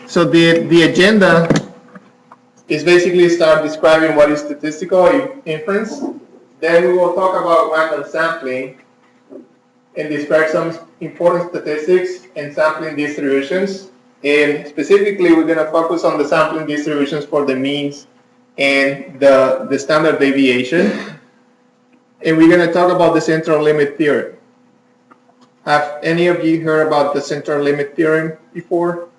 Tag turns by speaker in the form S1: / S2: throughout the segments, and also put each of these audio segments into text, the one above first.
S1: So the agenda is basically start describing what is statistical inference. Then we will talk about random sampling and describe some important statistics and sampling distributions. And specifically, we're going to focus on the sampling distributions for the means and the standard deviation. And we're going to talk about the central limit theorem. Have any of you heard about the central limit theorem before?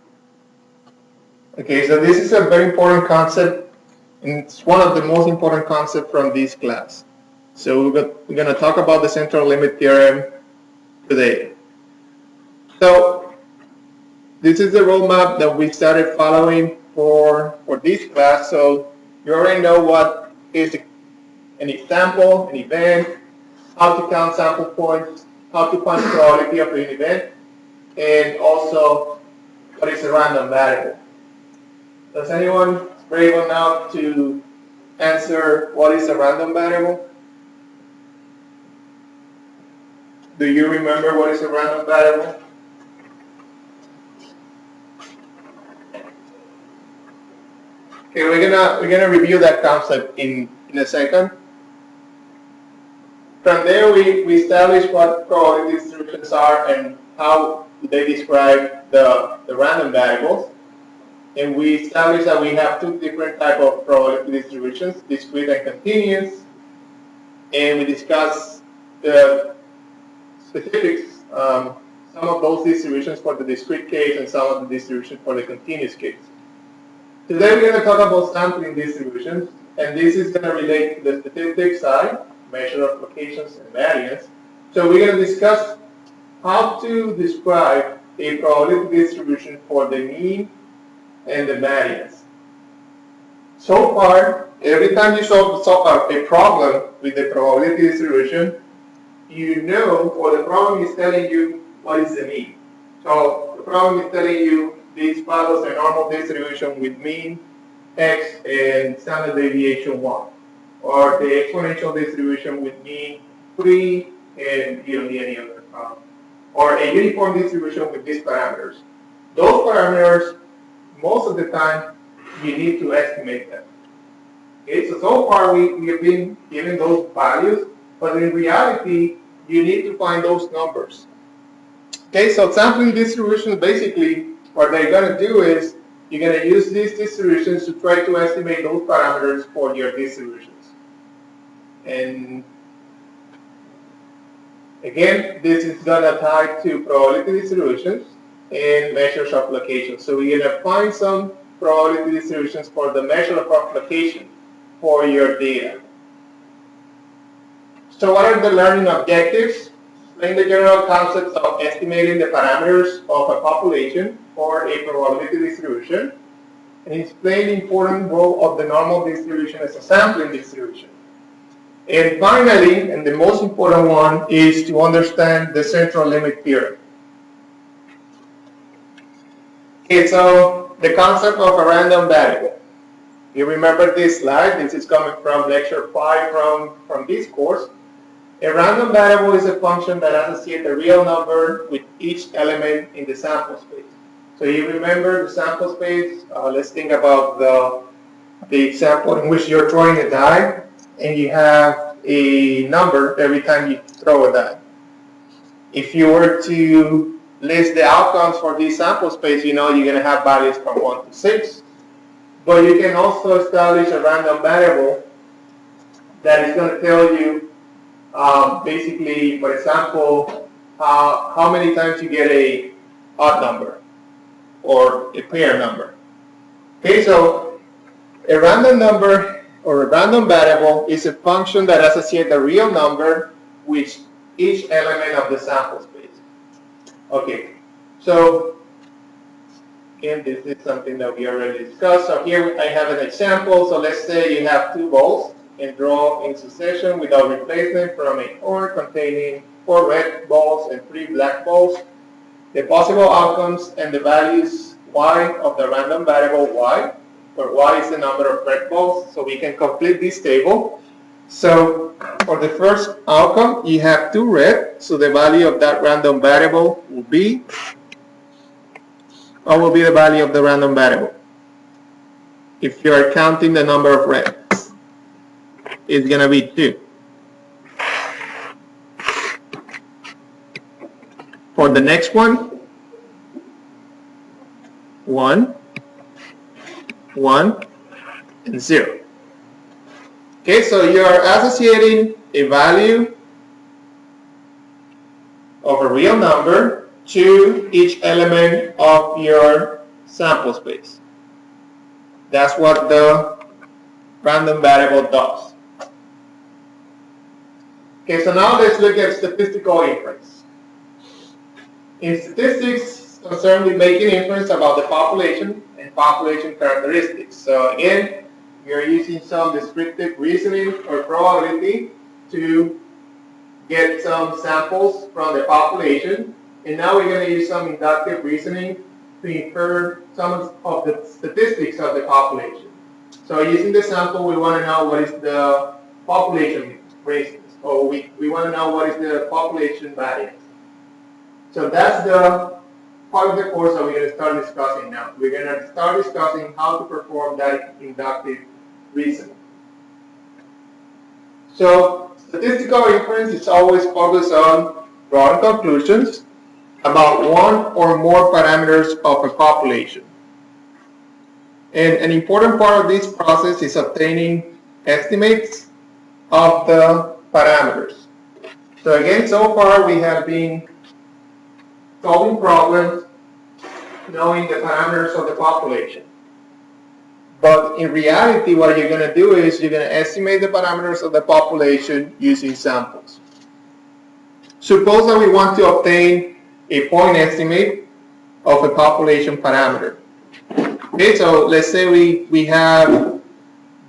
S1: Okay, so this is a very important concept, and it's one of the most important concepts from this class. So we're going to talk about the central limit theorem today. So this is the roadmap that we started following for this class. So you already know what is an example, an event, how to count sample points, how to find the probability of an event, and also what is a random variable. Does anyone brave enough to answer what is a random variable? Do you remember what is a random variable? Okay, we're gonna review that concept in a second. From there, we establish what probability distributions are and how they describe the random variables. And we establish that we have two different types of probability distributions, discrete and continuous. And we discuss the specifics, some of those distributions for the discrete case and some of the distributions for the continuous case. Today we're going to talk about sampling distributions, and this is going to relate to the statistics side, measure of locations and variance. So we're going to discuss how to describe a probability distribution for the mean and the variance. So far, every time you solve a problem with the probability distribution, you know, or the problem is telling you what is the mean. So the problem is telling you this follows a normal distribution with mean x and standard deviation 1, or the exponential distribution with mean 3 and you don't need any other problem, or a uniform distribution with these parameters. Those parameters, most of the time, you need to estimate them. Okay, so far we have been given those values, but in reality, you need to find those numbers. Okay, so sampling distributions, basically, what they're going to do is you're going to use these distributions to try to estimate those parameters for your distributions. And again, this is going to tie to probability distributions and measures of location. So we're going to find some probability distributions for the measure of location for your data. So what are the learning objectives? Explain the general concepts of estimating the parameters of a population or a probability distribution, and explain the important role of the normal distribution as a sampling distribution. And finally, and the most important one, is to understand the central limit theorem. Okay, so the concept of a random variable. You remember this slide? This is coming from lecture 5 from this course. A random variable is a function that associates a real number with each element in the sample space. So you remember the sample space? Let's think about the example in which you're throwing a die and you have a number every time you throw a die. If you were to list the outcomes for this sample space, you know you're going to have values from 1 to 6. But you can also establish a random variable that is going to tell you basically, for example, how many times you get a odd number or a pair number. Okay, so a random number or a random variable is a function that associates a real number with each element of the sample space. Okay, so again, this is something that we already discussed. So here I have an example. So let's say you have 2 balls and draw in succession without replacement from a court containing 4 red balls and 3 black balls. The possible outcomes and the values y of the random variable y, where y is the number of red balls. So we can complete this table. So for the first outcome, you have 2 red. So the value of that random variable will be what will be the value of the random variable? If you are counting the number of reds, it's going to be 2. For the next one, 1, 1, and 0. Okay, so you are associating a value of a real number to each element of your sample space. That's what the random variable does. Okay, so now let's look at statistical inference. In statistics, concerned with making inference about the population and population characteristics. So again, we are using some descriptive reasoning or probability to get some samples from the population, and now we're going to use some inductive reasoning to infer some of the statistics of the population. So using the sample, we want to know what is the population rate, or we want to know what is the population variance. So that's the part of the course that we're going to start discussing now. We're going to start discussing how to perform that inductive reasoning. So statistical inference is always focused on drawing conclusions about one or more parameters of a population. And an important part of this process is obtaining estimates of the parameters. So again, so far we have been solving problems knowing the parameters of the population. But in reality, what you're going to do is you're going to estimate the parameters of the population using samples. Suppose that we want to obtain a point estimate of a population parameter. Okay, so let's say we have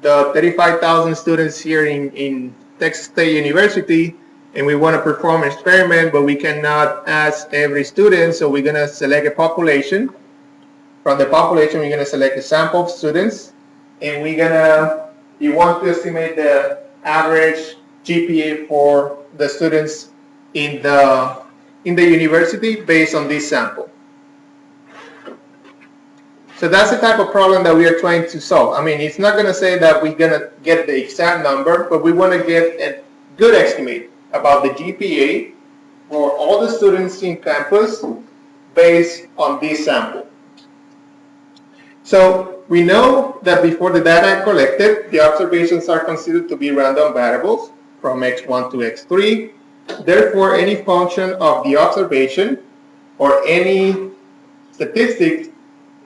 S1: the 35,000 students here in Texas State University, and we want to perform an experiment, but we cannot ask every student, so we're going to select a population. From the population, we're going to select a sample of students, and you want to estimate the average GPA for the students in the university based on this sample. So that's the type of problem that we are trying to solve. I mean, it's not going to say that we're going to get the exact number, but we want to get a good estimate about the GPA for all the students in campus based on this sample. So we know that before the data are collected, the observations are considered to be random variables from x1 to x3. Therefore, any function of the observation or any statistic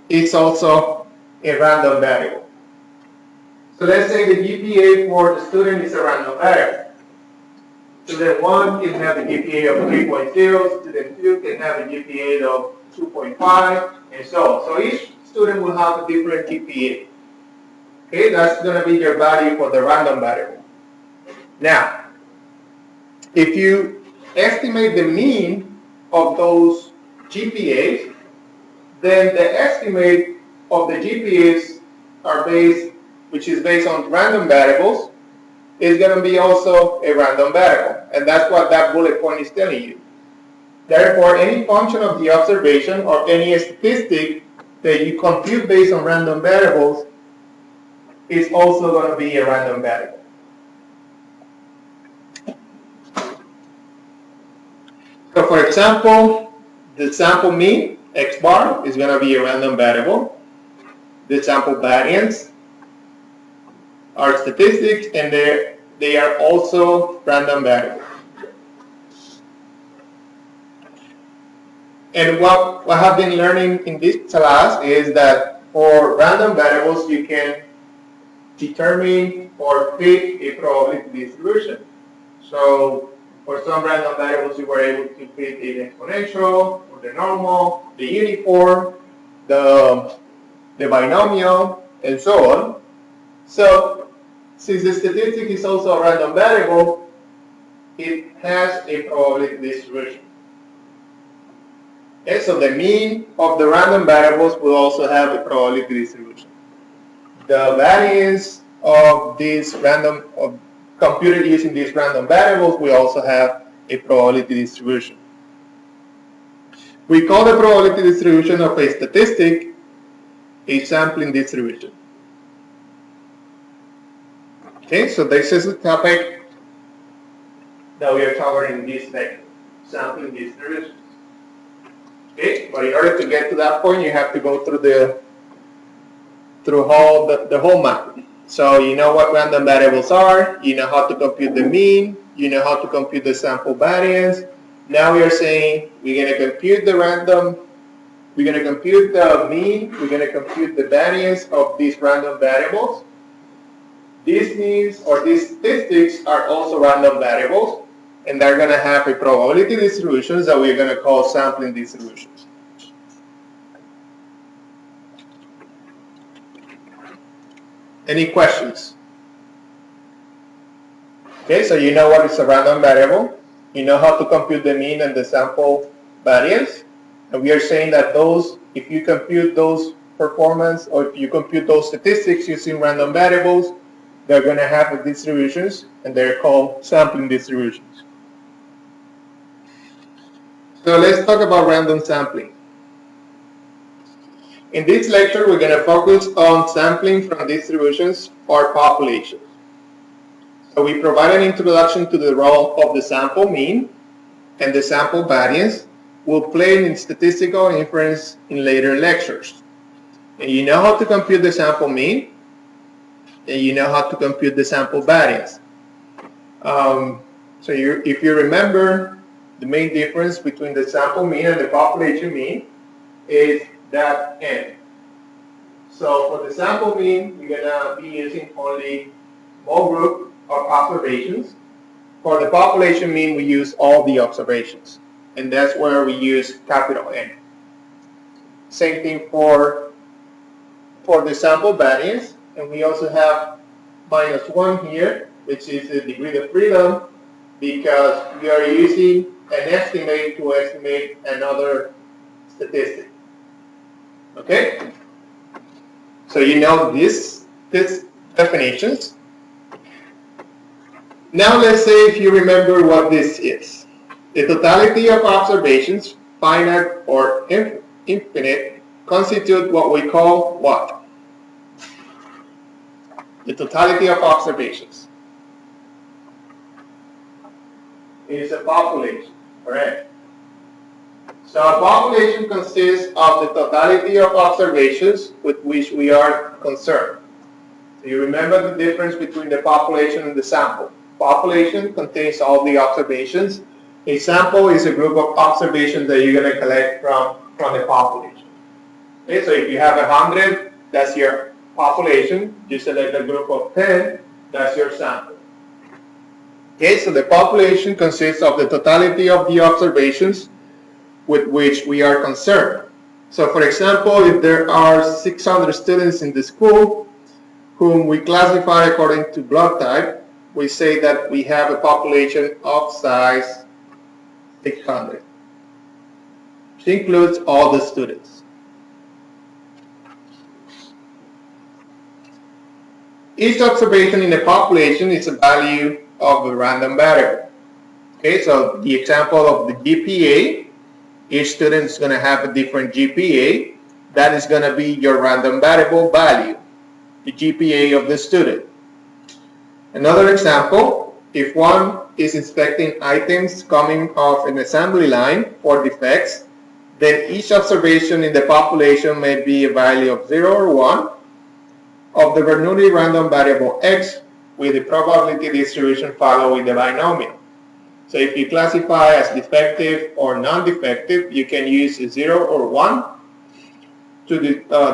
S1: is also a random variable. So let's say the GPA for the student is a random variable. Student 1 can have a GPA of 3.0, student 2 can have a GPA of 2.5, and so on. So each student will have a different GPA. Okay, that's going to be your value for the random variable. Now, if you estimate the mean of those GPAs, then the estimate of the GPAs which is based on random variables, is going to be also a random variable. And that's what that bullet point is telling you. Therefore, any function of the observation or any statistic that you compute based on random variables is also going to be a random variable. So for example, the sample mean, x bar, is going to be a random variable. The sample variance are statistics, and they are also random variables. And what I have been learning in this class is that for random variables, you can determine or fit a probability distribution. So for some random variables, you were able to fit an exponential, or the normal, the uniform, the binomial, and so on. So since the statistic is also a random variable, it has a probability distribution. Okay, so the mean of the random variables will also have a probability distribution. The variance of computed using these random variables will also have a probability distribution. We call the probability distribution of a statistic a sampling distribution. Okay, so this is the topic that we are covering in this lecture, sampling distributions. Okay, but in order to get to that point, you have to go through the whole map. So you know what random variables are, you know how to compute the mean, you know how to compute the sample variance. Now we are saying we're going to compute the random, we're going to compute the mean, we're going to compute the variance of these random variables. These means or these statistics are also random variables, and they're going to have a probability distributions that we're going to call sampling distributions. Any questions? Okay, so you know what is a random variable. You know how to compute the mean and the sample variance. And we are saying that those, if you compute those performance or if you compute those statistics using random variables, they're going to have distributions, and they're called sampling distributions. So let's talk about random sampling. In this lecture, we're going to focus on sampling from distributions or populations. So we provide an introduction to the role of the sample mean and the sample variance. We'll play in statistical inference in later lectures. And you know how to compute the sample mean, and you know how to compute the sample variance. So if you remember, the main difference between the sample mean and the population mean is that n. So for the sample mean, we're going to be using only small group of observations. For the population mean, we use all the observations, and that's where we use capital N. Same thing for the sample variance, and we also have -1 here, which is the degree of freedom, because we are using an estimate to estimate another statistic. Okay? So you know these definitions. Now let's say if you remember what this is. The totality of observations, finite or infinite, constitute what we call what? The totality of observations is a population, correct? So a population consists of the totality of observations with which we are concerned. So you remember the difference between the population and the sample. Population contains all the observations. A sample is a group of observations that you're going to collect from the population. Okay, so if you have 100, that's your population. You select a group of 10, that's your sample. Okay, so the population consists of the totality of the observations with which we are concerned. So for example, if there are 600 students in the school whom we classify according to blood type, we say that we have a population of size 600, which includes all the students. Each observation in a population is a value of a random variable. Okay, so the example of the GPA, each student is going to have a different GPA. That is going to be your random variable value, the GPA of the student. Another example, if one is inspecting items coming off an assembly line for defects, then each observation in the population may be a value of 0 or 1 of the Bernoulli random variable x with the probability distribution following the binomial. So if you classify as defective or non-defective, you can use a 0 or 1 to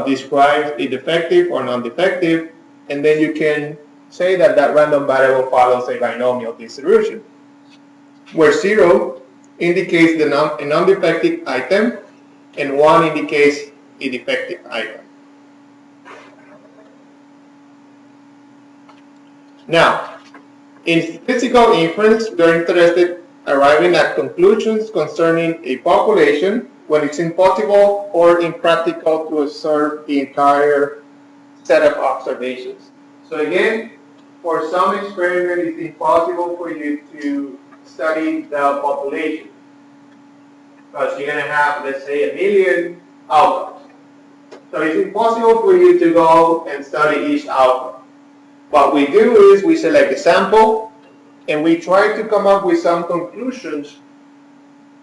S1: describe a defective or non-defective, and then you can say that that random variable follows a binomial distribution, where 0 indicates a non-defective item and 1 indicates a defective item. Now, in statistical inference, we are interested arriving at conclusions concerning a population when it's impossible or impractical to observe the entire set of observations. So again, for some experiment, it's impossible for you to study the population. because you're going to have, let's say, 1 million outcomes. So it's impossible for you to go and study each outcome. What we do is we select a sample and we try to come up with some conclusions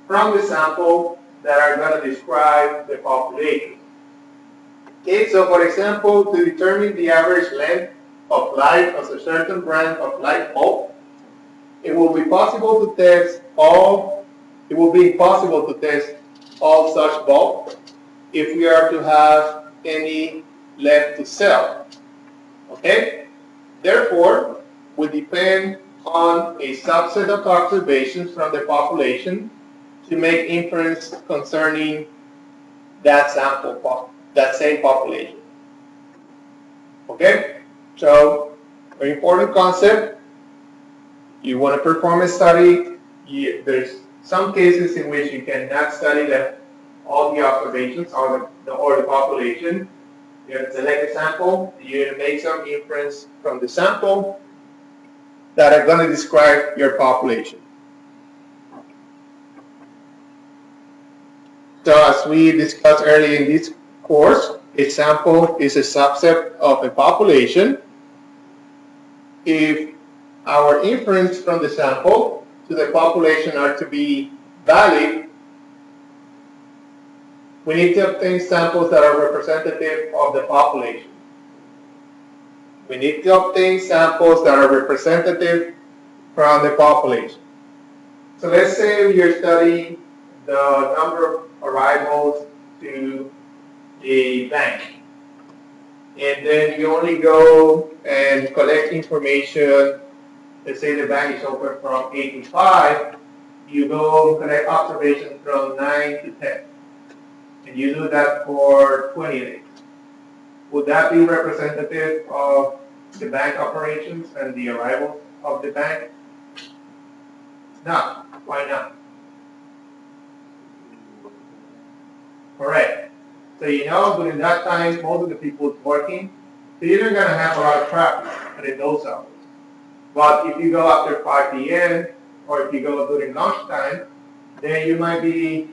S1: from the sample that are going to describe the population. Okay, so for example, to determine the average length of life of a certain brand of light bulb, it will be impossible to test all such bulbs if we are to have any left to sell. Okay? Therefore, we depend on a subset of observations from the population to make inference concerning that same population. Okay? So, very important concept. You want to perform a study. There's some cases in which you cannot study all the observations or the population. You have to select a sample. You have to make some inference from the sample that are going to describe your population. So as we discussed earlier in this course, a sample is a subset of a population. If our inference from the sample to the population are to be valid, we need to obtain samples that are representative of the population. We need to obtain samples that are representative from the population. So let's say you're studying the number of arrivals to a bank, and then you only go and collect information. Let's say the bank is open from 8 to 5. You go collect observations from 9 to 10. And you do that for 20 days. Would that be representative of the bank operations and the arrivals of the bank? No. Why not? Correct. So during that time, most of the people is working. So you're not going to have a lot of traffic in those hours. But if you go after 5 p.m. or if you go during lunchtime, then you might be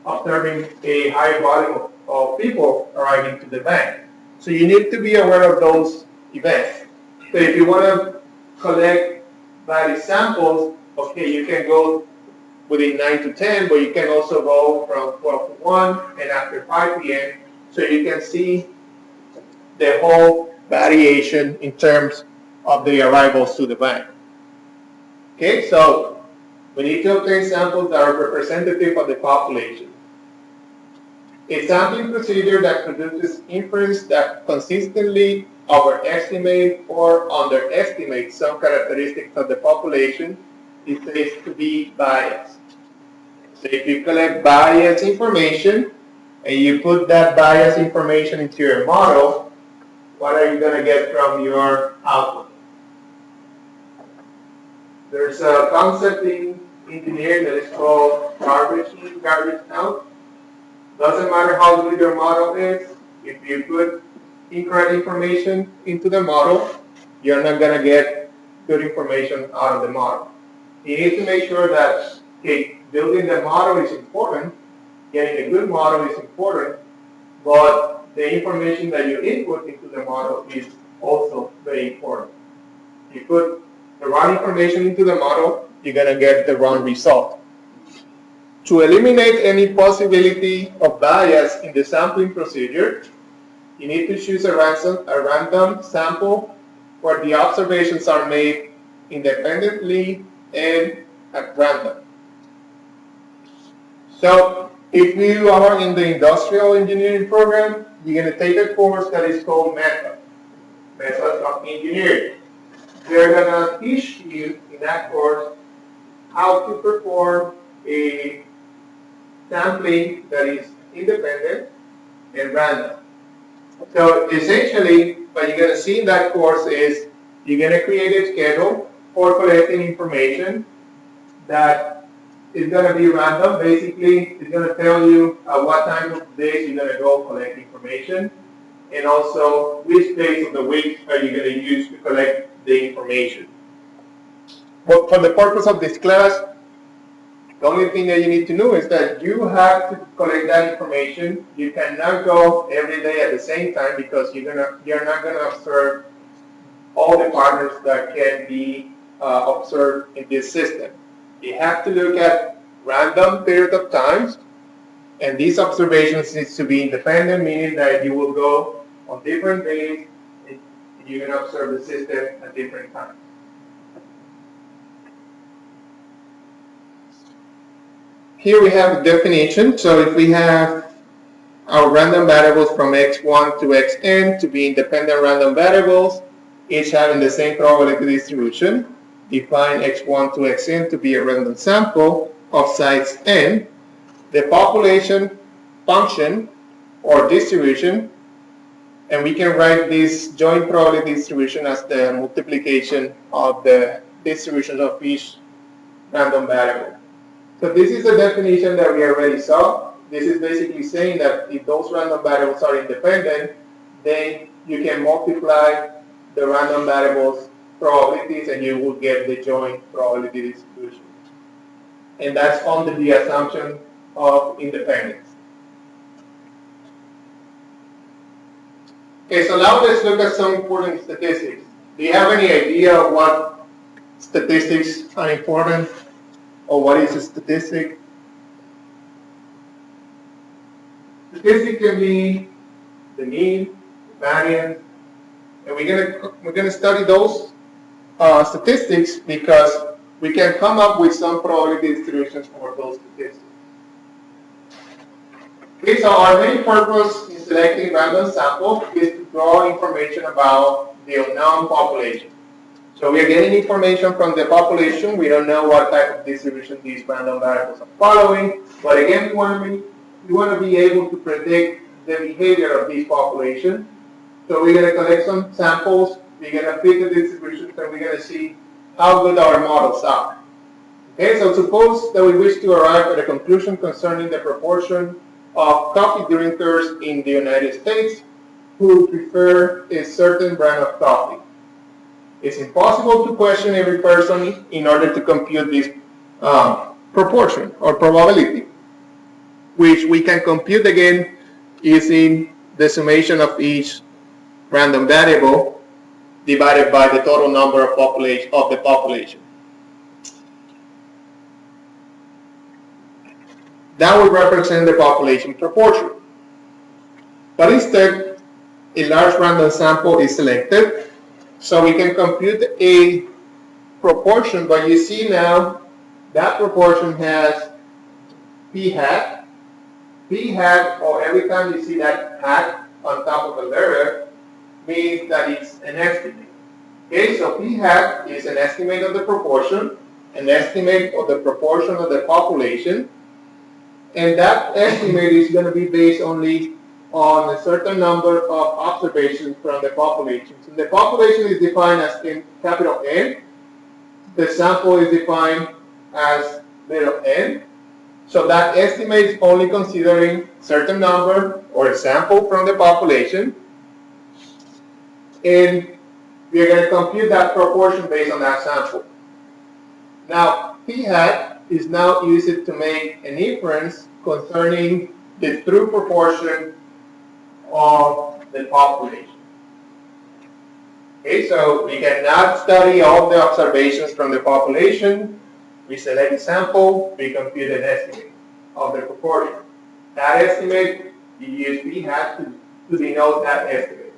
S1: observing a high volume of people arriving to the bank. So you need to be aware of those events. So if you want to collect valid samples, okay, you can go within 9 to 10, but you can also go from 12 to 1 and after 5 p.m. so you can see the whole variation in terms of the arrivals to the bank. Okay, so we need to obtain samples that are representative of the population. A sampling procedure that produces inference that consistently overestimate or underestimate some characteristics of the population is said to be biased. So if you collect biased information and you put that biased information into your model, what are you going to get from your output? There's a concept in engineering that is called garbage in, garbage out. Doesn't matter how good your model is, if you put incorrect information into the model, you're not going to get good information out of the model. You need to make sure that, okay, building the model is important, getting a good model is important, but the information that you input into the model is also very important. You put the wrong information into the model, you're going to get the wrong result. To eliminate any possibility of bias in the sampling procedure, you need to choose a random sample where the observations are made independently and at random. So if you are in the industrial engineering program, you're going to take a course that is called Methods of Engineering. They're going to teach you in that course how to perform a sampling that is independent and random. So essentially, what you're going to see in that course is you're going to create a schedule for collecting information that is going to be random. Basically, it's going to tell you at what time of the day you're going to go collect information, and also which days of the week are you going to use to collect the information. But for the purpose of this class, The only thing that you need to know is that you have to collect that information. You cannot go every day at the same time because you're not gonna observe all the partners that can be observed in this system. You have to look at random period of times, and these observations needs to be independent, meaning that you will go on different days and you can observe the system at different times. Here we have the definition. So if we have our random variables from x1 to xn to be independent random variables, each having the same probability distribution, define x1 to xn to be a random sample of size n, the population function or distribution, and we can write this joint probability distribution as the multiplication of the distributions of each random variable. So this is a definition that we already saw. This is basically saying that if those random variables are independent, then you can multiply the random variables probabilities and you will get the joint probability distribution. And that's under the assumption of independence. Okay, so now let's look at some important statistics. Do you have any idea what statistics are important? Or what is a statistic? Statistic can be the mean, variance, and we're gonna study those statistics because we can come up with some probability distributions for those statistics. Okay, so our main purpose in selecting random samples is to draw information about the unknown population. So we are getting information from the population. We don't know what type of distribution these random variables are following. But again, we want to be able to predict the behavior of these populations. So we're going to collect some samples. We're going to fit the distributions, and we're going to see how good our models are. Okay, so suppose that we wish to arrive at a conclusion concerning the proportion of coffee drinkers in the United States who prefer a certain brand of coffee. It's impossible to question every person in order to compute this proportion or probability, which we can compute again using the summation of each random variable divided by the total number of the population. That would represent the population proportion. But instead, a large random sample is selected, so we can compute a proportion, but you see now that proportion has p hat. P hat, or every time you see that hat on top of a letter, means that it's an estimate. Okay, so p hat is an estimate of the proportion, an estimate of the proportion of the population, and that estimate is going to be based only on a certain number of observations from the population. So the population is defined as capital N. The sample is defined as little n. So that estimate is only considering certain number or a sample from the population. And we are going to compute that proportion based on that sample. Now, p hat is now used to make an inference concerning the true proportion of the population. Okay, so we cannot study all the observations from the population. We select a sample, we compute an estimate of the proportion. That estimate, you use p hat to denote that estimate.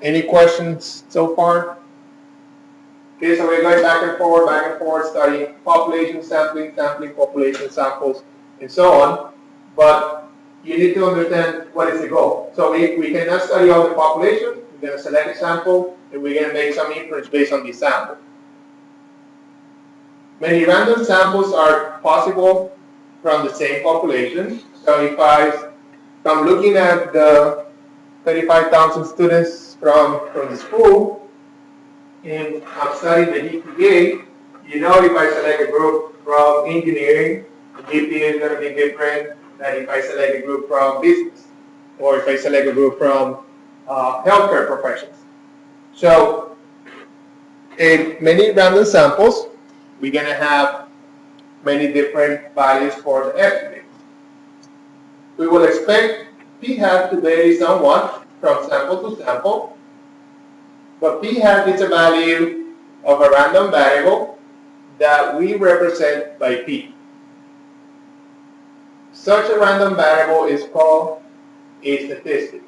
S1: Any questions so far? Okay, so we're going back and forward, studying population sampling, population samples, and so on. But you need to understand what is the goal. So we cannot study all the population. We're going to select a sample, and we're going to make some inference based on the sample. Many random samples are possible from the same population. So if I'm looking at the 35,000 students from the school, and I'm studying the GPA, you know, if I select a group from engineering, the GPA is going to be different than if I select a group from business, or if I select a group from healthcare professions. So in many random samples, we're going to have many different values for the estimate. We will expect p hat to vary somewhat from sample to sample, but p hat is a value of a random variable that we represent by p. Such a random variable is called a statistic.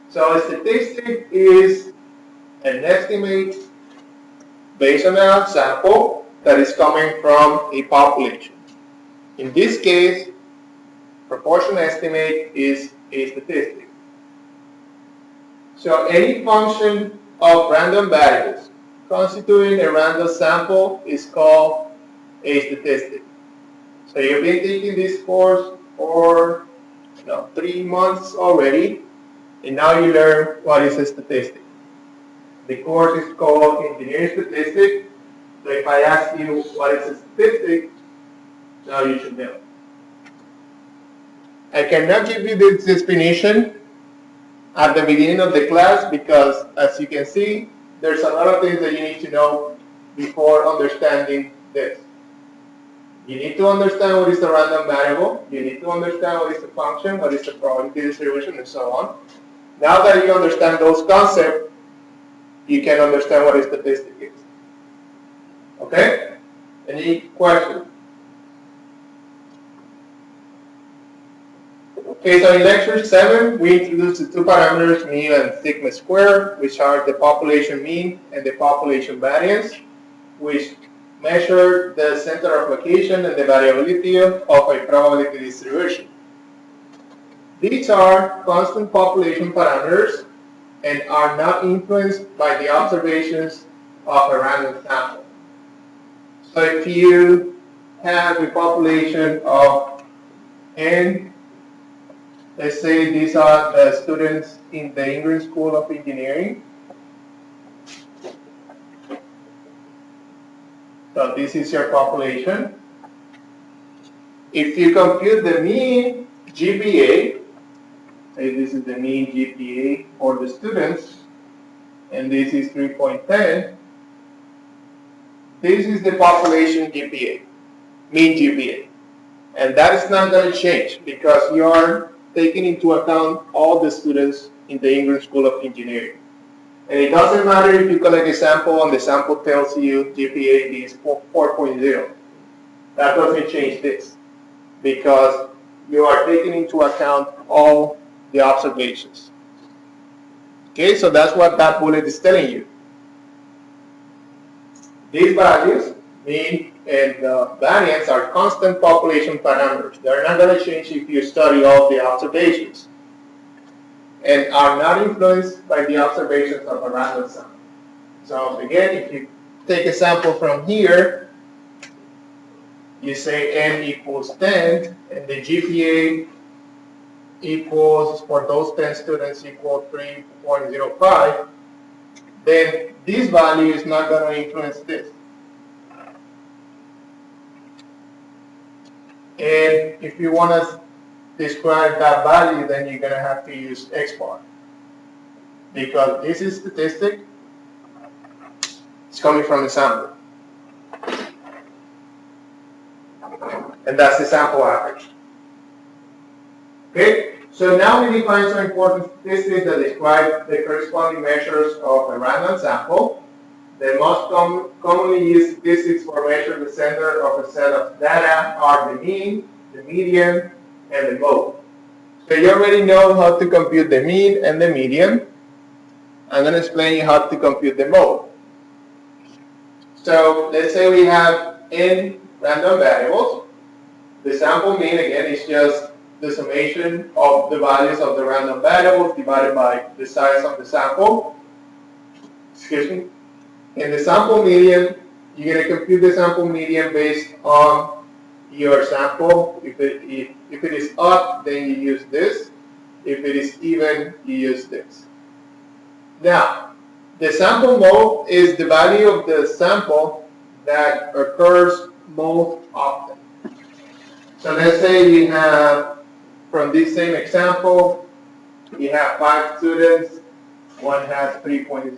S1: So a statistic is an estimate based on a sample that is coming from a population. In this case, proportion estimate is a statistic. So any function of random variables constituting a random sample is called a statistic. So you've been taking this course for 3 months already, and now you learn what is a statistic. The course is called Engineering Statistics. So if I ask you what is a statistic, now you should know. I cannot give you this definition at the beginning of the class because, as you can see, there's a lot of things that you need to know before understanding this. You need to understand what is the random variable, you need to understand what is the function, what is the probability distribution, and so on. Now that you understand those concepts, you can understand what a statistic is. Okay? Any questions? Okay, so in lecture 7, we introduced the two parameters, mean and sigma squared, which are the population mean and the population variance, which measure the center of location and the variability of a probability distribution. These are constant population parameters and are not influenced by the observations of a random sample. So if you have a population of n, let's say these are the students in the English School of Engineering. So this is your population. If you compute the mean GPA, say this is the mean GPA for the students, and this is 3.10, this is the population GPA, mean GPA. And that is not going to change because you are taking into account all the students in the English School of Engineering. And it doesn't matter if you collect a sample and the sample tells you GPA is 4.0. That doesn't change this because you are taking into account all the observations. Okay, so that's what that bullet is telling you. These values, mean and variance, are constant population parameters. They're not going to change if you study all the observations and are not influenced by the observations of a random sample. So again, if you take a sample from here, you say n equals 10, and the GPA equals, for those 10 students, equal 3.05, then this value is not going to influence this. And if you want to describe that value, then you're going to have to use X bar. Because this is statistic, it's coming from the sample. And that's the sample average. Okay? So now we define some important statistics that describe the corresponding measures of a random sample. The most commonly used statistics for measuring the center of a set of data are the mean, the median, and the mode. So you already know how to compute the mean and the median. I'm going to explain you how to compute the mode. So let's say we have n random variables. The sample mean, again, is just the summation of the values of the random variables divided by the size of the sample. Excuse me. In the sample median, you're going to compute the sample median based on your sample. If it is odd, then you use this. If it is even, you use this. Now, the sample mode is the value of the sample that occurs most often. So let's say you have, from this same example, you have 5 students. One has 3.0,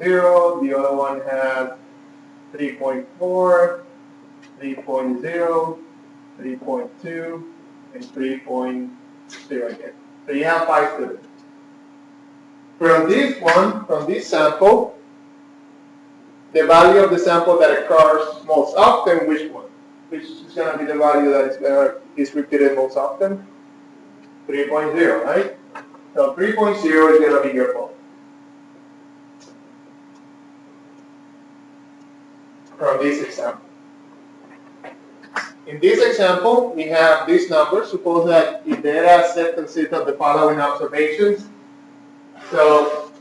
S1: the other one has 3.4, 3.0, 3.2, and 3.0 again. So you have 5 students. From this sample, the value of the sample that occurs most often, which one? Which is going to be the value that is repeated most often? 3.0, right? So 3.0 is going to be your fault. From this example. In this example, we have these numbers. Suppose that the data set consists of the following observations. So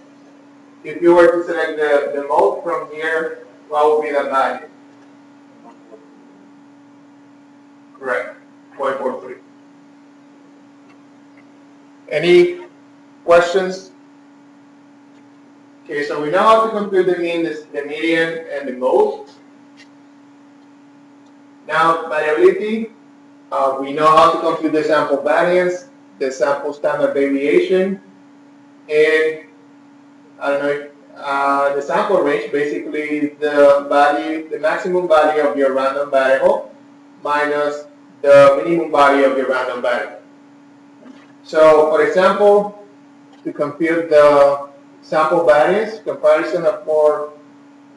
S1: if you were to select the mode from here, what would be the value? Correct, 0.43. Any questions? Okay, so we know how to compute the mean, the median, and the mode. Now, variability, we know how to compute the sample variance, the sample standard deviation, and I don't know, the sample range basically is the maximum value of your random variable minus the minimum value of your random variable. So, for example, to compute the sample variance, comparison of 4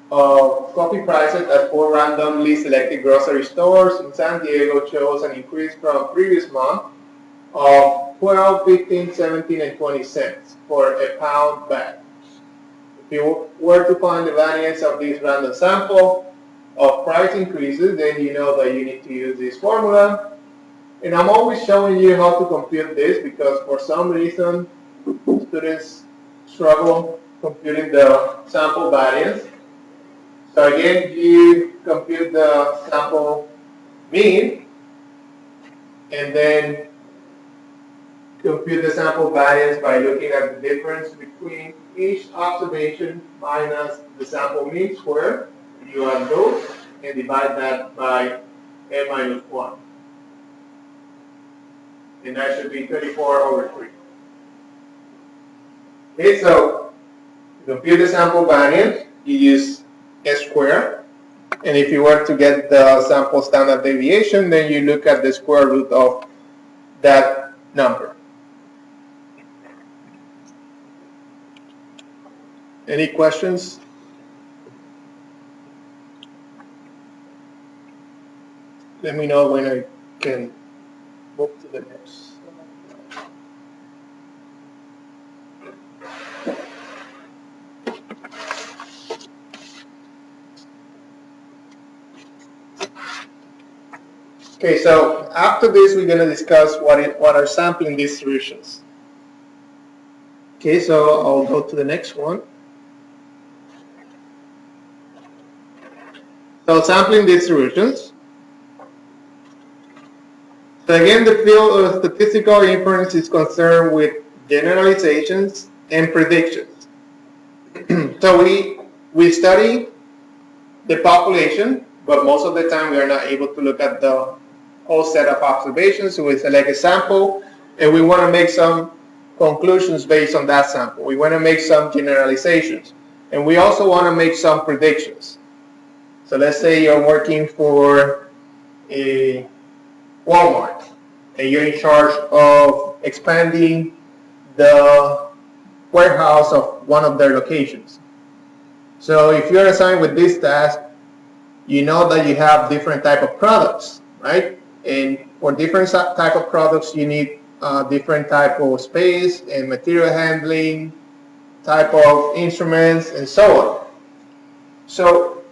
S1: coffee prices at 4 randomly selected grocery stores in San Diego shows an increase from previous month of 12, 15, 17, and 20 cents for a pound bag. If you were to find the variance of this random sample of price increases, then you know that you need to use this formula. And I'm always showing you how to compute this because for some reason students struggle computing the sample variance. So again, you compute the sample mean and then compute the sample variance by looking at the difference between each observation minus the sample mean squared. You add those and divide that by n minus 1. And that should be 34 over 3. Okay, so to compute the sample variance, you use S squared. And if you were to get the sample standard deviation, then you look at the square root of that number. Any questions? Let me know when I can move to the next. Okay, so after this, we're going to discuss what are sampling distributions. Okay, so I'll go to the next one. So sampling distributions. So again, the field of statistical inference is concerned with generalizations and predictions. So we study the population, but most of the time we are not able to look at the whole set of observations. So we select a sample and we want to make some conclusions based on that sample. We want to make some generalizations. And we also want to make some predictions. So let's say you're working for a Walmart and you're in charge of expanding the warehouse of one of their locations. So if you're assigned with this task, you know that you have different type of products, right? And for different type of products, you need different type of space and material handling, type of instruments, and so on. So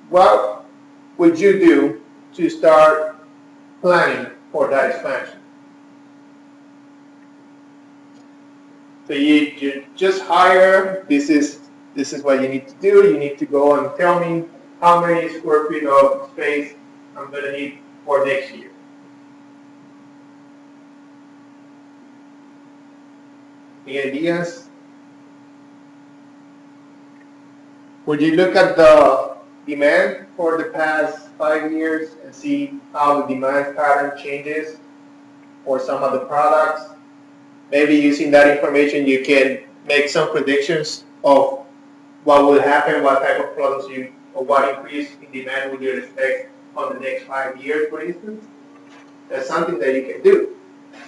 S1: what would you do to start planning for that expansion? So you just hire, this is what you need to do. You need to go and tell me how many square feet of space I'm going to need for next year. Any ideas? Would you look at the demand for the past 5 years and see how the demand pattern changes for some of the products? Maybe using that information you can make some predictions of what will happen, what type of products or what increase in demand would you expect on the next 5 years, for instance. That's something that you can do.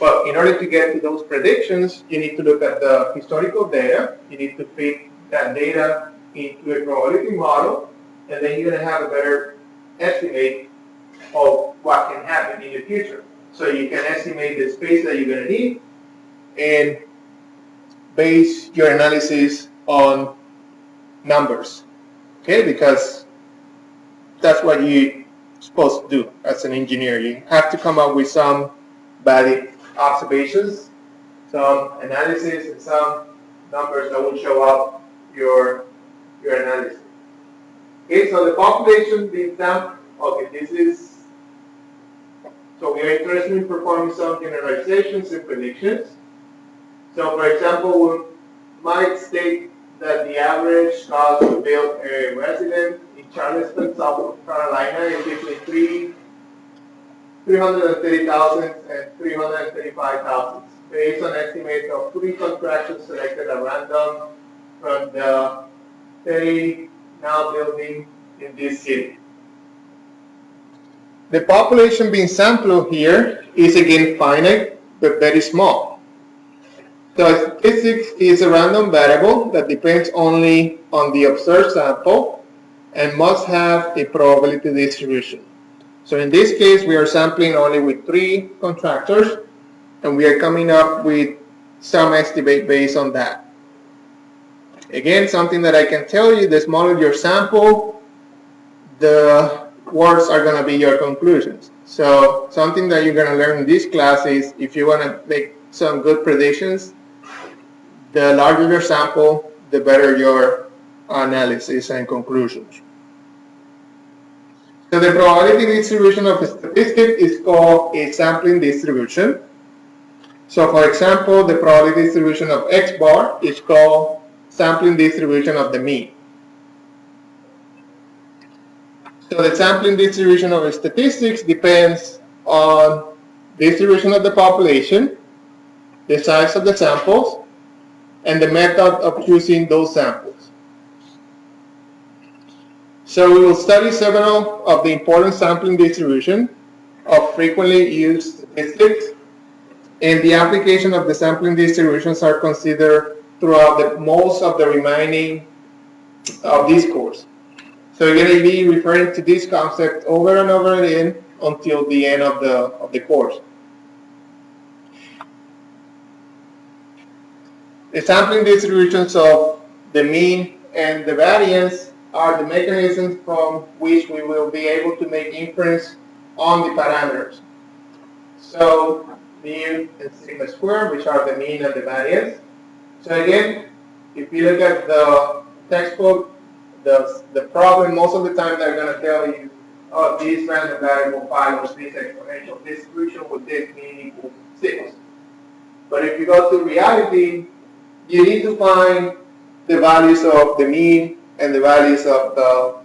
S1: But in order to get to those predictions, you need to look at the historical data. You need to fit that data into a probability model, and then you're going to have a better estimate of what can happen in the future. So you can estimate the space that you're going to need and base your analysis on numbers, okay? Because that's what you're supposed to do as an engineer. You have to come up with some valid observations, some analysis, and some numbers that will show up your analysis. Okay, so the population being done, okay, this is, so we are interested in performing some generalizations and predictions. So for example, we might state that the average cost to build a residence in Charleston, South Carolina is between $330,000 and $335,000, based on estimates of 3 contractors selected at random from the 30 now building in this city. The population being sampled here is again finite, but very small. So statistics is a random variable that depends only on the observed sample and must have a probability distribution. So in this case, we are sampling only with 3 contractors, and we are coming up with some estimate based on that. Again, something that I can tell you, the smaller your sample, the worse are going to be your conclusions. So something that you're going to learn in this class is if you want to make some good predictions, the larger your sample, the better your analysis and conclusions. So the probability distribution of a statistic is called a sampling distribution. So for example, the probability distribution of X bar is called sampling distribution of the mean. So the sampling distribution of statistics depends on distribution of the population, the size of the samples, and the method of choosing those samples. So we will study several of the important sampling distribution of frequently used statistics, and the application of the sampling distributions are considered throughout most of the remaining of this course. So you're going to be referring to this concept over and over again until the end of the course. The sampling distributions of the mean and the variance are the mechanisms from which we will be able to make inference on the parameters. So mu and sigma squared, which are the mean and the variance. So again, if you look at the textbook, the problem, most of the time they're going to tell you, oh, this random variable follows this exponential distribution with this mean equals 6. But if you go to reality, you need to find the values of the mean and the values of the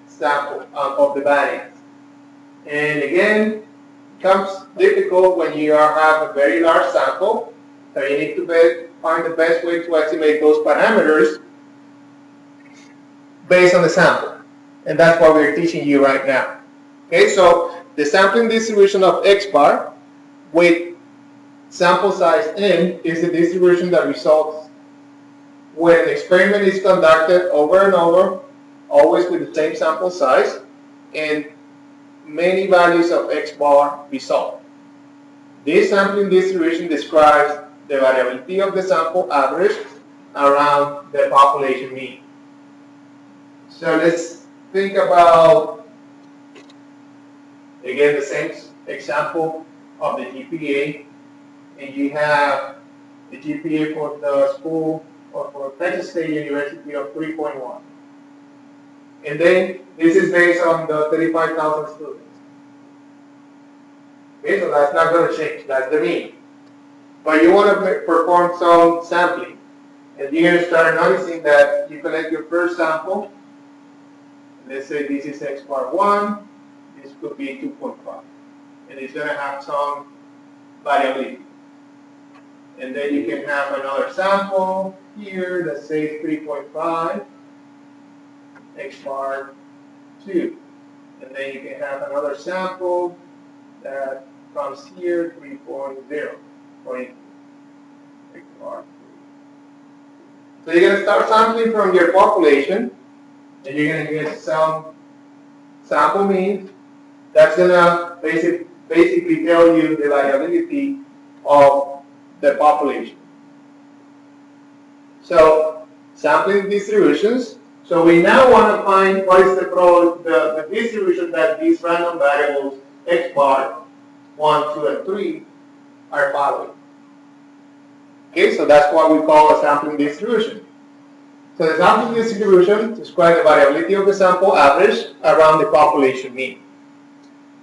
S1: sample, of the variance. And again, it becomes difficult when you have a very large sample, so you need to find the best way to estimate those parameters based on the sample. And that's what we're teaching you right now. Okay, so the sampling distribution of X bar with sample size n is the distribution that results when an experiment is conducted over and over, always with the same sample size, and many values of X bar result. This sampling distribution describes the variability of the sample average around the population mean. So let's think about, again, the same example of the GPA, and you have the GPA for the school or for Texas State University of 3.1. And then this is based on the 35,000 students. Okay, so that's not going to change, that's the mean. But you want to perform some sampling, and you're going to start noticing that you collect your first sample. Let's say this is X bar 1, this could be 2.5. And it's going to have some variability. And then you can have another sample here that says 3.5, X bar 2. And then you can have another sample that comes here, 3.0. So you're going to start sampling from your population, and you're going to get some sample mean. That's going to basically tell you the variability of the population. So sampling distributions. So we now want to find what is the distribution that these random variables x bar 1, 2, and 3 are following. Okay, so that's what we call a sampling distribution. So the sampling distribution describes the variability of the sample average around the population mean.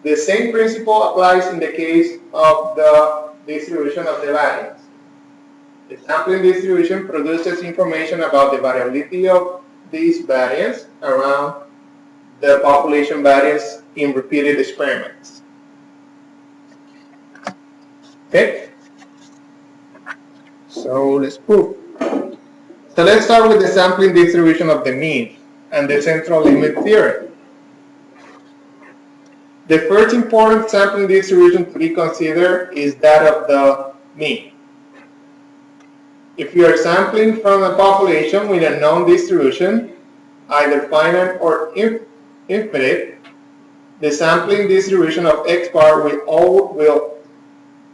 S1: The same principle applies in the case of the distribution of the variance. The sampling distribution produces information about the variability of these variance around the population variance in repeated experiments. Okay? So let's prove. So let's start with the sampling distribution of the mean and the central limit theorem. The first important sampling distribution to be considered is that of the mean. If you are sampling from a population with a known distribution, either finite or infinite, the sampling distribution of x bar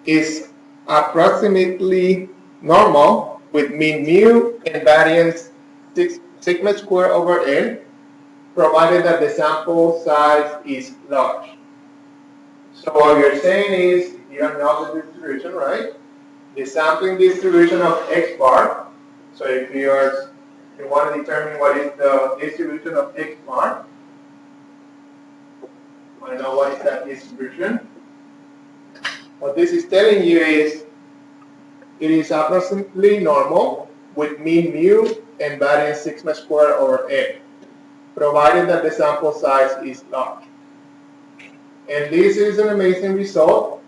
S1: is approximately normal with mean mu and variance sigma squared over n, provided that the sample size is large. So what you're saying is, you don't know the distribution, right? The sampling distribution of x bar. So if you want to determine what is the distribution of x bar, you want to know what is that distribution. What this is telling you is it is approximately normal with mean mu and variance sigma squared over n, provided that the sample size is large. And this is an amazing result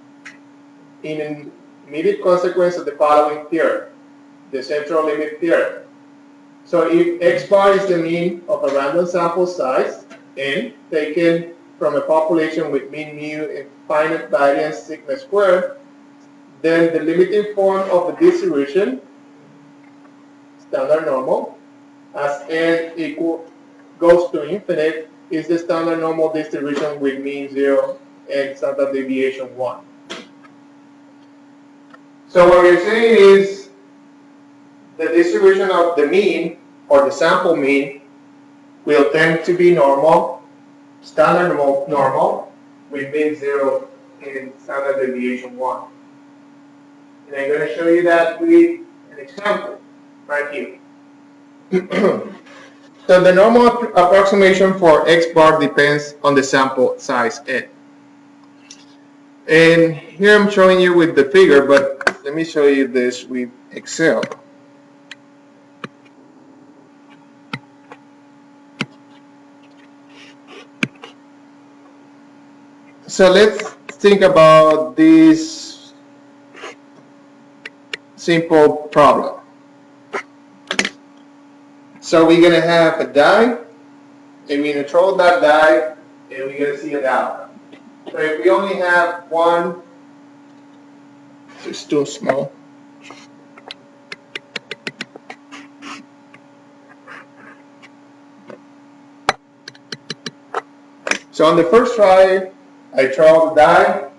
S1: in an immediate consequence of the following theorem, the central limit theorem. So if x bar is the mean of a random sample size, n, taken from a population with mean mu and finite variance sigma squared, then the limiting form of the distribution, standard normal, as n goes to infinite, is the standard normal distribution with mean 0 and standard deviation 1. So what you're saying is the distribution of the mean or the sample mean will tend to be normal, standard normal, with mean 0 and standard deviation 1. And I'm going to show you that with an example right here. So the normal approximation for x bar depends on the sample size n. And here I'm showing you with the figure, but let me show you this with Excel. So let's think about this simple problem. So we're going to have a die, and we're going to throw that die, and we're going to see an outcome. So if we only have one, it's too small. So on the first try, I throw the die,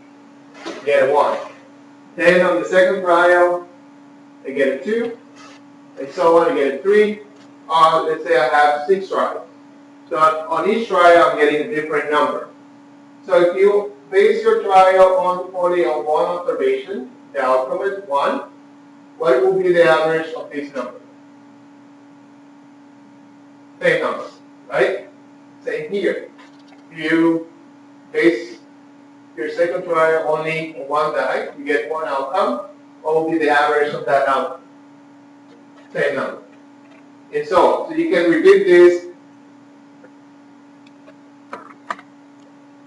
S1: get a 1. Then on the second trial, I get a 2, and so on, I get a 3. Let's say I have 6 trials. So on each trial, I'm getting a different number. So if you base your trial only on one observation, the outcome is 1, what will be the average of this number? Same number, right? Same here. If you base your second trial only on one die, you get one outcome. What will be the average of that outcome? Same number. And so you can repeat this.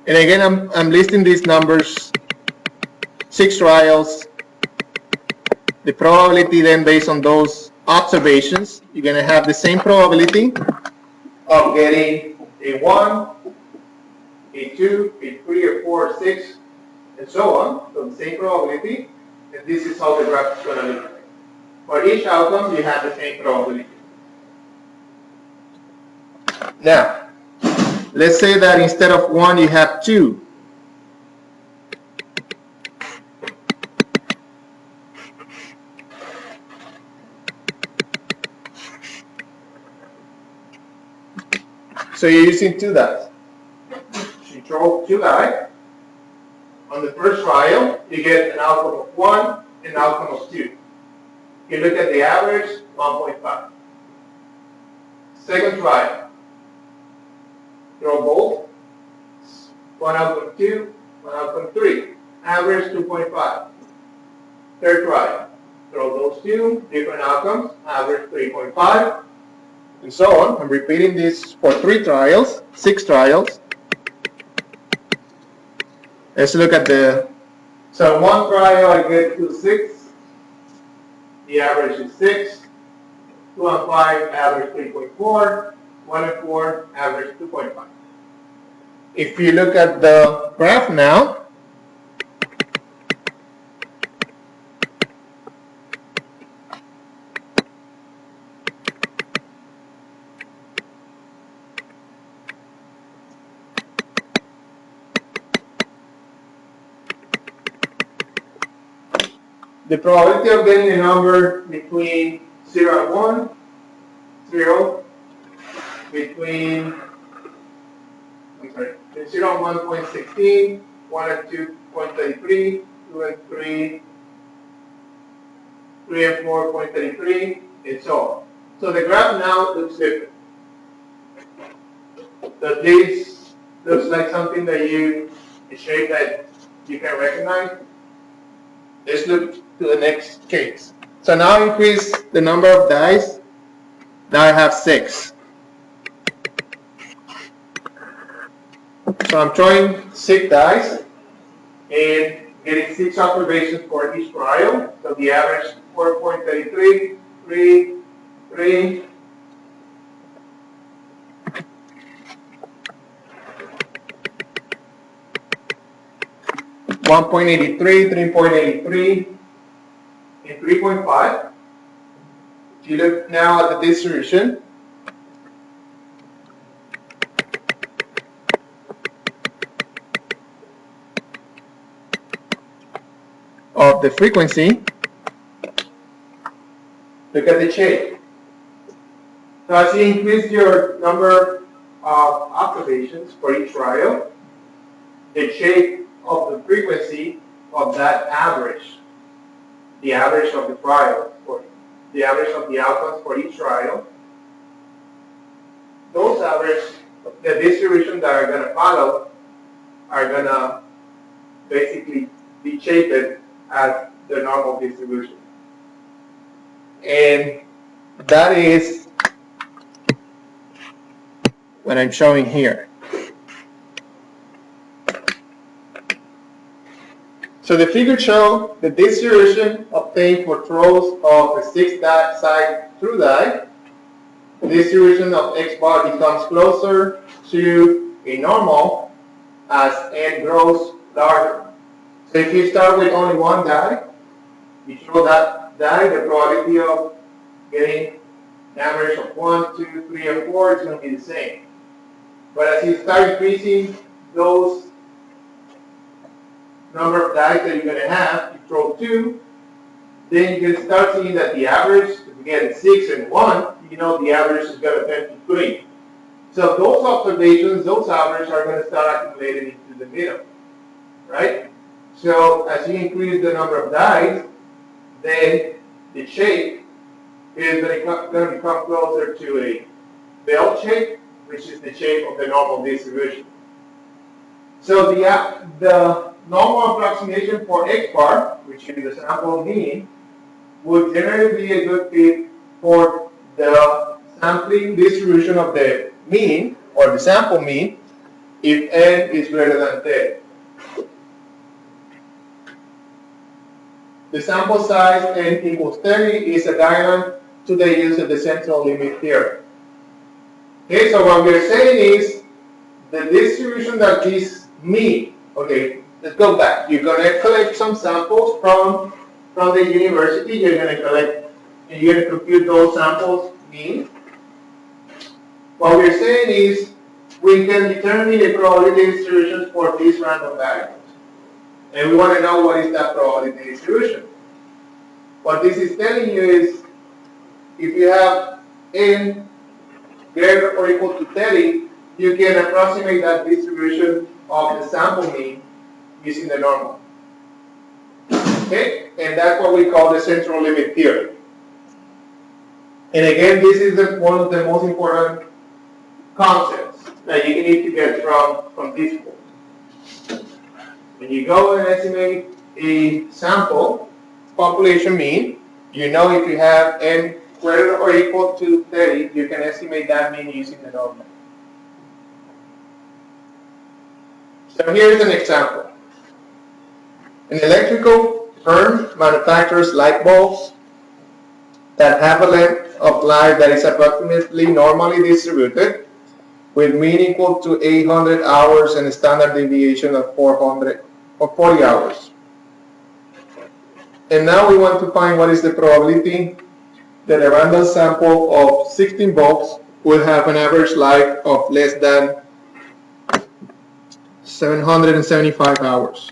S1: And again, I'm listing these numbers, 6 trials. The probability then based on those observations, you're going to have the same probability of getting a 1, a 2, a 3, a 4, a 6, and so on. So the same probability, and this is how the graph is going to look like. For each outcome, you have the same probability. Now, let's say that instead of 1, you have 2. So you're using 2 dice. You throw 2 dice. On the first trial, you get an outcome of 1 and an outcome of 2. You look at the average, 1.5. Second trial, throw both. One outcome 2, one outcome 3. Average 2.5. Third trial, throw those 2, different outcomes, average 3.5. And so on. I'm repeating this for 3 trials, 6 trials. Let's look at so one trial I get to 6, the average is 6, 2 and 5, average 3.4, 1 and 4, average 2.5. If you look at the graph now, the probability of getting a number between 0 and 1, 0, between 0 and 1.16, 1 and 2.33, 2 and 3, 3 and 4.33, and so on. So the graph now looks different. So this looks like something that a shape that you can recognize. Let's look to the next case. So now increase the number of dice. Now I have 6. So I'm throwing 6 dice and getting 6 observations for each trial. So the average 4.33, 3, 3, 1.83, 3.83, and 3.5. If you look now at the distribution, of the frequency, look at the shape. So as you increase your number of observations for each trial, the shape of the frequency of that average, the average of the trial, or the average of the outcomes for each trial, those average, the distribution that are going to follow are going to basically be shaped as the normal distribution. And that is what I'm showing here. So the figure shows the distribution obtained for throws of a 6-side through die. The distribution of X bar becomes closer to a normal as n grows larger. So if you start with only 1 die, you throw that die, the probability of getting an average of 1, 2, 3, and 4 is going to be the same. But as you start increasing those number of dice that you're going to have, you throw 2, then you can start seeing that the average, if you get 6 and 1, you know the average is going to tend to 3. So those observations, those averages are going to start accumulating into the middle, right? So as you increase the number of dice, then the shape is going to become closer to a bell shape, which is the shape of the normal distribution. So the normal approximation for X bar, which is the sample mean, would generally be a good fit for the sampling distribution of the mean, or the sample mean, if n is greater than 10. The sample size n equals 30 is a diagram to the use of the central limit theorem. Okay, so what we're saying is the distribution that this mean, okay, let's go back. You're going to collect some samples from the university. You're going to compute those samples mean. What we're saying is we can determine the probability distribution for these random variables. And we want to know what is that probability distribution. What this is telling you is if you have n greater or equal to 30, you can approximate that distribution of the sample mean using the normal. Okay? And that's what we call the central limit theorem. And again, this is one of the most important concepts that you need to get from this book. When you go and estimate a sample population mean, you know if you have n greater or equal to 30, you can estimate that mean using the normal. So here's an example. An electrical firm manufactures light bulbs that have a length of life that is approximately normally distributed with mean equal to 800 hours and a standard deviation of 40 hours. And now we want to find what is the probability that a random sample of 16 bulbs will have an average life of less than 775 hours.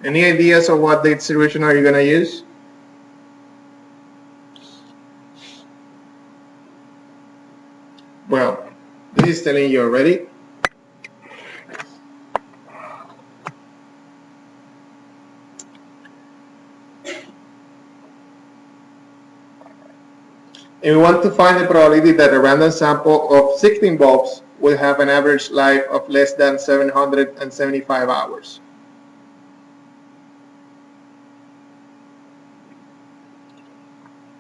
S1: Any ideas of what the distribution are you going to use? Well, this is telling you already. And we want to find the probability that a random sample of 16 bulbs will have an average life of less than 775 hours.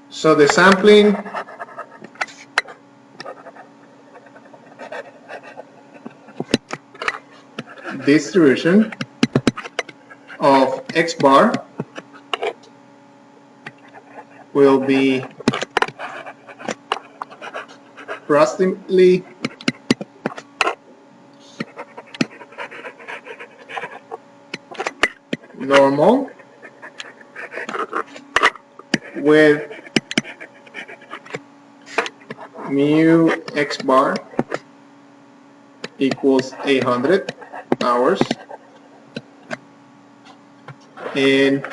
S1: So the sampling distribution of X bar will be approximately normal with mu X bar equals 800 hours and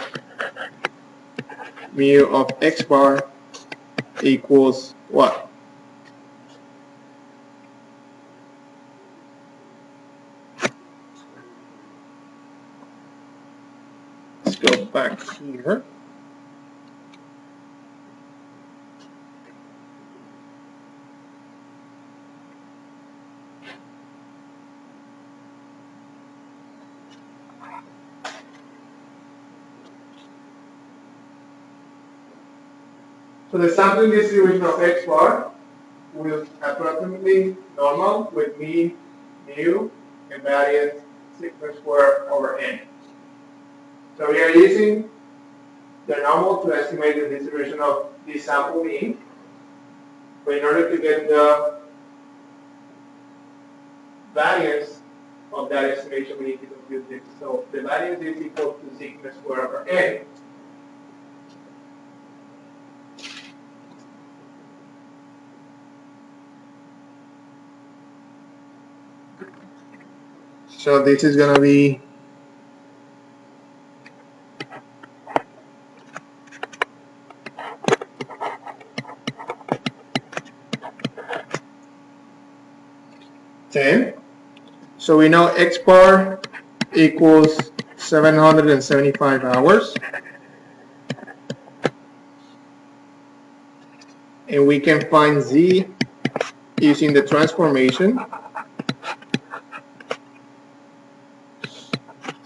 S1: mu of X bar equals what? Let's go back here. So the sampling distribution of X bar will approximately normal with mean, mu, and variance sigma squared over n. So we are using the normal to estimate the distribution of the sample mean. But in order to get the variance of that estimation, we need to compute this. So the variance is equal to sigma squared over n. So this is going to be $10. So we know X bar equals 775 hours. And we can find Z using the transformation.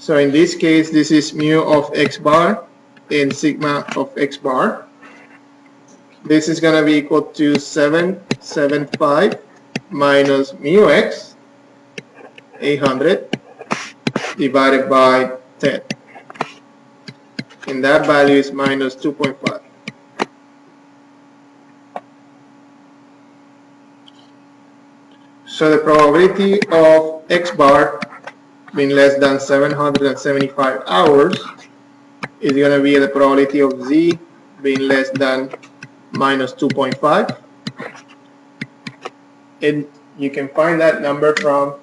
S1: So in this case, this is mu of X bar and sigma of X bar. This is going to be equal to 775 minus mu x, 800, divided by 10. And that value is minus 2.5. So the probability of x bar being less than 775 hours is going to be the probability of z being less than minus 2.5. And you can find that number from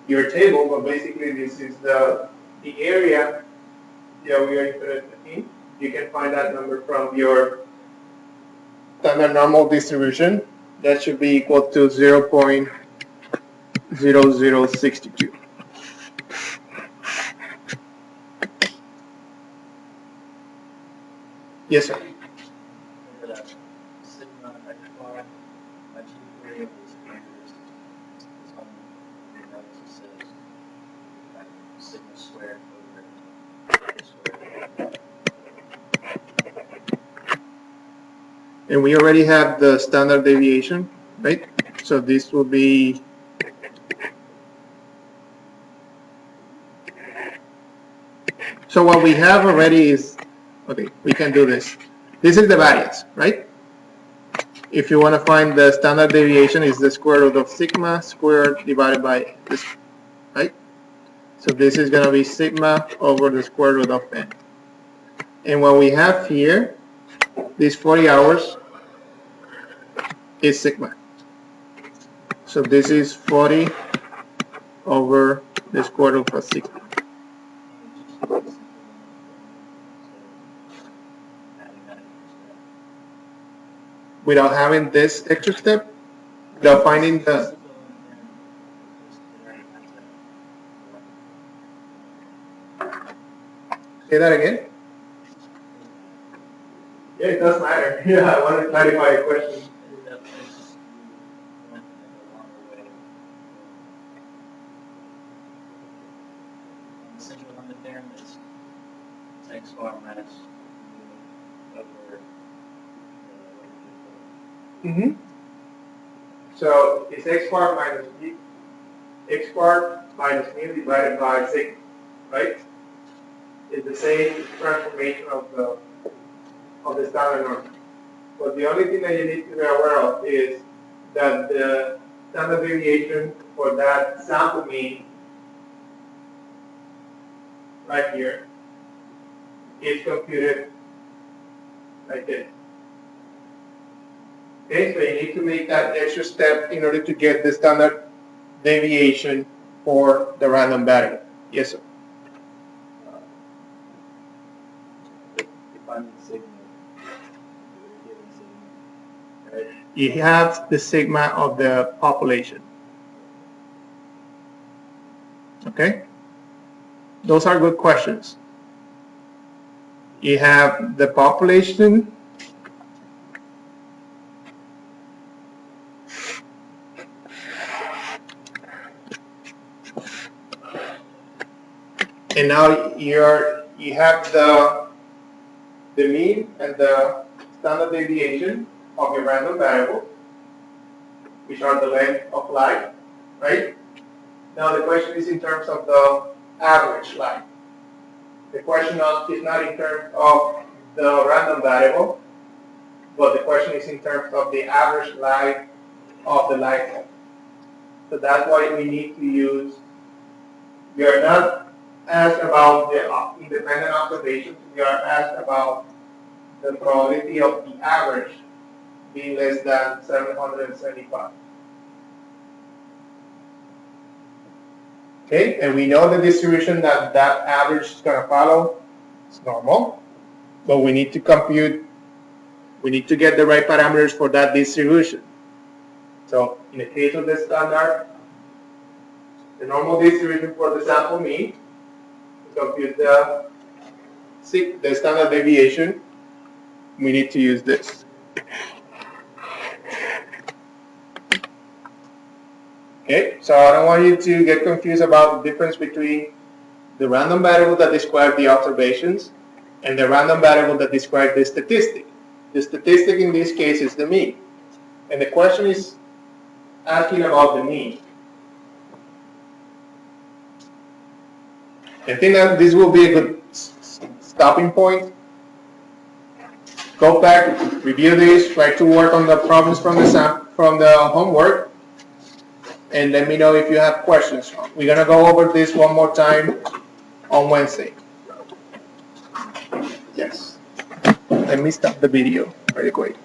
S1: your table, but basically this is the area that we are interested in. You can find that number from your standard normal distribution. That should be equal to 0.0062. Yes, sir. And we already have the standard deviation, right? So this will be so what we have already is, okay, we can do this. This is the variance, right? If you want to find the standard deviation, is the square root of sigma squared divided by this, right? So this is going to be sigma over the square root of n. And what we have here, these 40 hours, is sigma. So this is 40 over the square root of sigma. Without having this extra step, without finding the... Say that again? Yeah, it does matter. Yeah, I want to clarify a question.
S2: X bar minus over
S1: So it's x bar minus b, x bar minus mu divided by sigma, right? It's the same transformation of the standard norm. But the only thing that you need to be aware of is that the standard deviation for that sample mean right here is computed like this. Okay, so you need to make that extra step in order to get the standard deviation for the random variable. Yes, sir. You have the sigma of the population. Okay? Those are good questions. You have the population, and now you have the mean and the standard deviation of your random variable, which are the length of life, right? Now the question is in terms of the average life. The question is not in terms of the random variable, but the question is in terms of the average life of the lifetime. So that's why we need to use, we are not asked about the independent observations, we are asked about the probability of the average being less than 775. Okay, and we know the distribution that average is going to follow is normal, but we need to compute, we need to get the right parameters for that distribution. So in the case of the standard, the normal distribution for the sample mean, to compute the standard deviation, we need to use this. Okay, so I don't want you to get confused about the difference between the random variable that describes the observations and the random variable that describes the statistic. The statistic in this case is the mean. And the question is asking about the mean. I think that this will be a good stopping point. Go back, review this, try to work on the problems from the homework, and let me know if you have questions. We're gonna go over this one more time on Wednesday. Yes. Let me stop the video really quick.